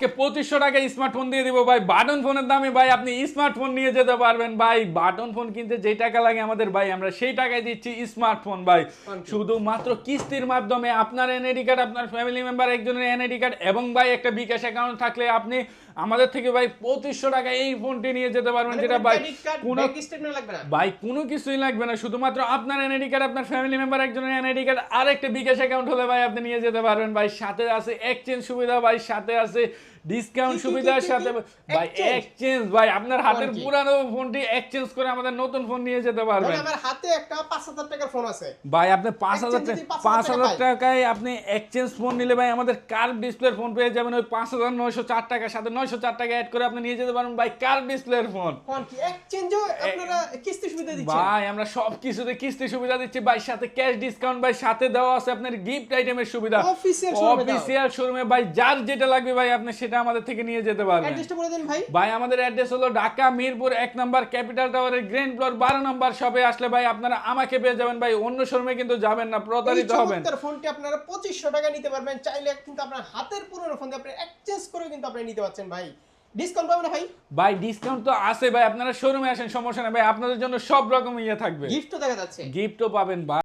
2500 টাকা স্মার্টফোন দিয়ে দিব ভাই। বাটন ফোনের দামে ভাই আপনি স্মার্টফোন নিয়ে যেতে পারবেন ভাই। বাটন ফোন কিনতে যে টাকা লাগে আমাদের ভাই, আমরা সেই টাকায় দিচ্ছি স্মার্টফোন ভাই। শুধুমাত্র কিস্তির মাধ্যমে আপনার এনআইডি কার্ড, আপনার ফ্যামিলি মেম্বার একজনের এনআইডি কার্ড এবং ভাই একটা বিকাশ অ্যাকাউন্ট থাকলে আপনি আমাদের থেকে ভাই 2500 টাকা এই ফোনটি নিয়ে যেতে পারবেন, যেটা ভাই কোনো স্টেটমেন্ট লাগবে না ভাই কোনো কিছুই লাগবে না। শুধুমাত্র আপনার এনআইডি কার্ড, আপনার ফ্যামিলি মেম্বার একজনের এনআইডি কার্ড আর একটা বিকাশ অ্যাকাউন্ট হলে ভাই আপনি নিয়ে যেতে পারবেন ভাই। সাথে আছে এক্সচেঞ্জ সুবিধা ভাই, সাথে আছে ডিসকাউন্ট সুবিধার সাথে ভাই এক্সচেঞ্জ ভাই, আপনার হাতের পুরানো ফোনটি এক্সচেঞ্জ করে আমাদের নতুন ফোন নিয়ে যেতে পারবেন। আমার হাতে একটা 5000 টাকার ফোন আছে ভাই আপনি 5000 টাকায় আপনি এক্সচেঞ্জ ফোন নিলে ভাই আমাদের কার্ভ ডিসপ্লের ফোন পেয়ে যাবেন ওই 5904 টাকার সাথে 904 টাকা অ্যাড করে আপনি নিয়ে যেতে পারবেন ভাই কার্ভ ডিসপ্লের ফোন। কোন কি এক্সচেঞ্জও আপনারা কিস্তি সুবিধা দিচ্ছেন ভাই? আমরা সব কিছুতে কিস্তি সুবিধা দিচ্ছি ভাই, সাথে ক্যাশ ডিসকাউন্ট ভাই, সাথে দেওয়া আছে আপনার গিফট আইটেমের সুবিধা অফিসিয়াল শোরুমে ভাই। যার যেটা লাগবে ভাই আপনি সেটা আমাদের থেকে নিয়ে যেতে পারবেন। অ্যাড্রেসটা বলে দেন ভাই। ভাই আমাদের অ্যাড্রেস হলো ঢাকা মিরপুর 1 নম্বর ক্যাপিটাল টাওয়ারের গ্রাউন্ড ফ্লোর 12 নম্বর শপে আসলে ভাই আপনারা আমাকে পেয়ে যাবেন ভাই, অন্য শোরুমে কিন্তু যাবেন না, প্রতারিত হবেন। এই ফোনটি আপনারা 2500 টাকা নিতে পারবেন, চাইলে কিন্তু আপনার হাতের পুরনো ফোন দিয়ে আপনি এক্সচেঞ্জ করে কিন্তু আপনি নিতে পারছেন ভাই। ডিসকাউন্ট পাবেন না ভাই? ভাই ডিসকাউন্ট তো আছে ভাই, আপনারা শোরুমে আসেন, সমস্যা নেই ভাই, আপনাদের জন্য সব রকম ইয়ে থাকবে, গিফটও দেখা যাচ্ছে, গিফটও পাবেন ভাই।